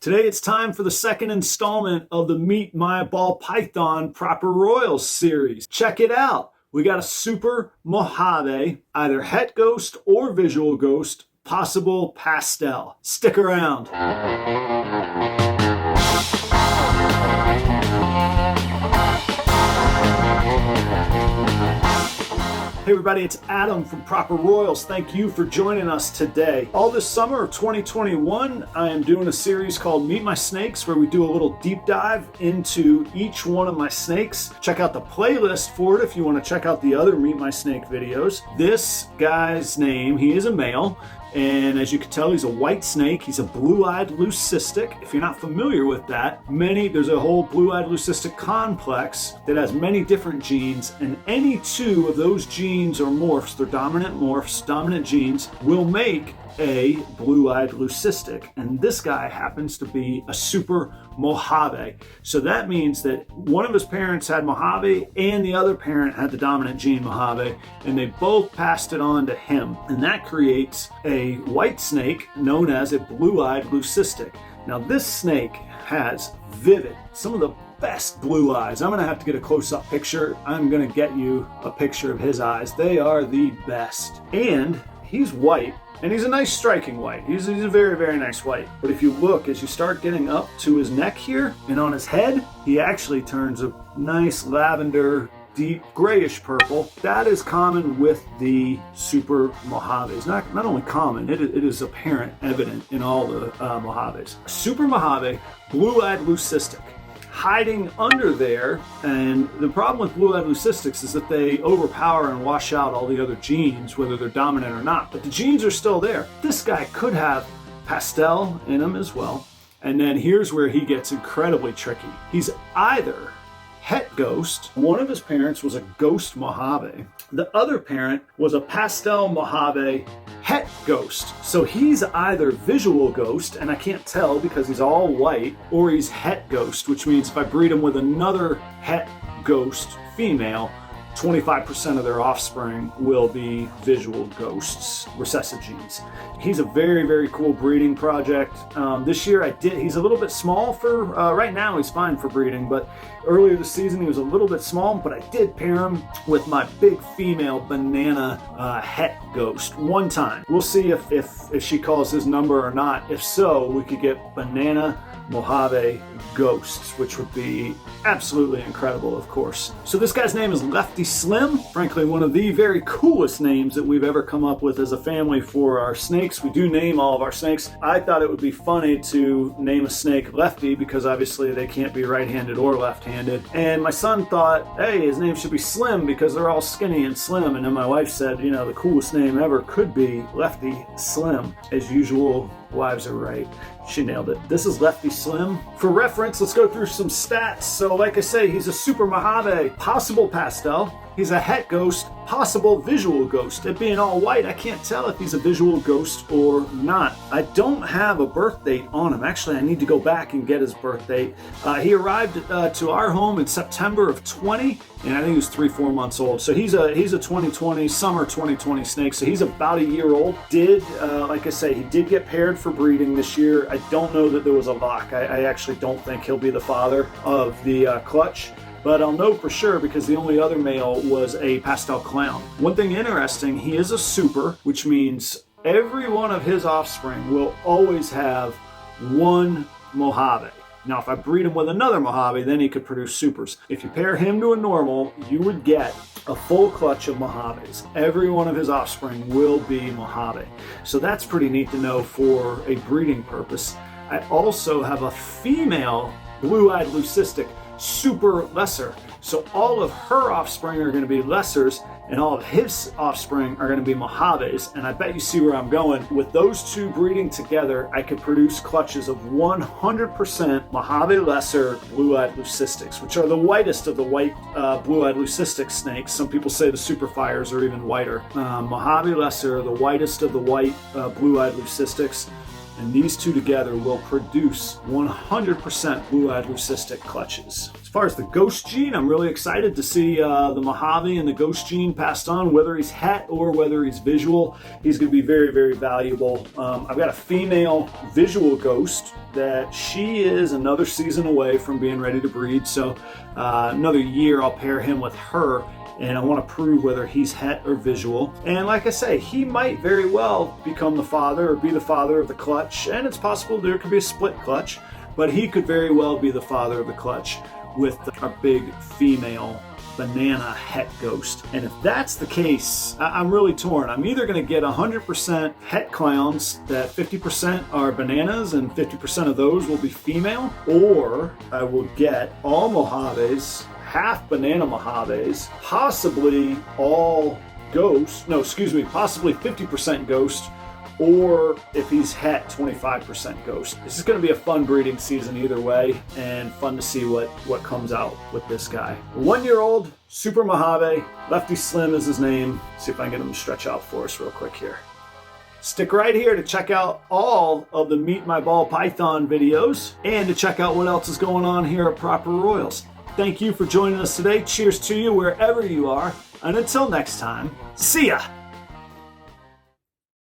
Today it's time for the second installment of the Meet My Ball Python Proper Royals series. Check it out. We got a Super Mojave, either het ghost or visual ghost, possible pastel. Stick around. Hey everybody, it's Adam from Proper Royals. Thank you for joining us today. All this summer of 2021, I am doing a series called Meet My Snakes, where we do a little deep dive into each one of my snakes. Check out the playlist for it if you want to check out the other Meet My Snake videos. This guy's name, he is a male, and as you can tell, he's a white snake. He's a Blue Eyed Leucistic. If you're not familiar with that, there's a whole Blue Eyed Leucistic complex that has many different genes, and any two of those genes or morphs, they're dominant genes, will make a Blue Eyed Leucistic. And this guy happens to be a Super Mojave. So that means that one of his parents had Mojave and the other parent had the dominant gene Mojave, and they both passed it on to him. And that creates a white snake known as a Blue Eyed Leucistic. Now this snake has some of the best blue eyes. I'm gonna have to get a close-up picture. I'm gonna get you a picture of his eyes. They are the best. And he's white. And he's a nice striking white. He's a very, very nice white. But if you look, as you start getting up to his neck here and on his head, he actually turns a nice lavender, deep grayish purple. That is common with the Super Mojaves. Not only common, it is apparent, evident in all the Mojaves. Super Mojave, Blue Eyed Leucistic. Hiding under there, and the problem with Blue Eyed Leucistics is that they overpower and wash out all the other genes, whether they're dominant or not, but the genes are still there. This guy could have pastel in him as well, and then here's where he gets incredibly tricky. He's either het ghost, one of his parents was a ghost Mojave, the other parent was a pastel Mojave het ghost. So he's either visual ghost, and I can't tell because he's all white, or he's het ghost, which means if I breed him with another het ghost female, 25% of their offspring will be visual ghosts, recessive genes. He's a very, very cool breeding project. This year he's a little bit small for, right now he's fine for breeding, but earlier this season he was a little bit small, but I did pair him with my big female banana het ghost one time. We'll see if she calls his number or not. If so, we could get banana Mojave ghosts, which would be absolutely incredible, of course. So this guy's name is Lefty Slim. Frankly, one of the very coolest names that we've ever come up with as a family for our snakes. We do name all of our snakes. I thought it would be funny to name a snake Lefty because obviously they can't be right-handed or left-handed. And my son thought, hey, his name should be Slim because they're all skinny and slim. And then my wife said, you know, the coolest name ever could be Lefty Slim. As usual, wives are right. She nailed it. This is Lefty Slim. For reference, let's go through some stats. So like I say, he's a Super Mojave, possible pastel. He's a het ghost, possible visual ghost. It being all white, I can't tell if he's a visual ghost or not. I don't have a birth date on him. Actually, I need to go back and get his birth date. He arrived to our home in September of 20, and I think he was 3-4 months old. So he's a 2020, summer 2020 snake. So he's about a year old. Like I say, he did get paired for breeding this year. I don't know that there was a lock. I actually don't think he'll be the father of the clutch. But I'll know for sure because the only other male was a pastel clown. One thing interesting, he is a super, which means every one of his offspring will always have one Mojave. Now, if I breed him with another Mojave, then he could produce supers. If you pair him to a normal, you would get a full clutch of Mojaves. Every one of his offspring will be Mojave. So that's pretty neat to know for a breeding purpose. I also have a female Blue Eyed Leucistic super lesser. So all of her offspring are going to be lessers, and all of his offspring are going to be Mojaves. And I bet you see where I'm going. With those two breeding together, I could produce clutches of 100% Mojave lesser Blue Eyed Leucistics, which are the whitest of the white Blue Eyed Leucistic snakes. Some people say the super fires are even whiter. Mojave lesser, the whitest of the white Blue Eyed Leucistics. And these two together will produce 100% Blue Eyed Leucistic clutches. As far as the ghost gene, I'm really excited to see the Mojave and the ghost gene passed on, whether he's het or whether he's visual. He's going to be very, very valuable. I've got a female visual ghost that she is another season away from being ready to breed. So another year I'll pair him with her, and I want to prove whether he's het or visual. And like I say, he might very well become the father or be the father of the clutch, and it's possible there could be a split clutch, but he could very well be the father of the clutch with our big female banana het ghost. And if that's the case, I'm really torn. I'm either going to get 100% het clowns that 50% are bananas and 50% of those will be female, or I will get all Mojaves, half banana Mojaves, possibly all ghost, possibly 50% ghost, or if he's het, 25% ghost. This is going to be a fun breeding season either way, and fun to see what comes out with this guy. 1-year-old Super Mojave, Lefty Slim is his name. See if I can get him to stretch out for us real quick here. Stick right here to check out all of the Meet My Ball Python videos and to check out what else is going on here at Proper Royals. Thank you for joining us today. Cheers to you wherever you are. And until next time, see ya!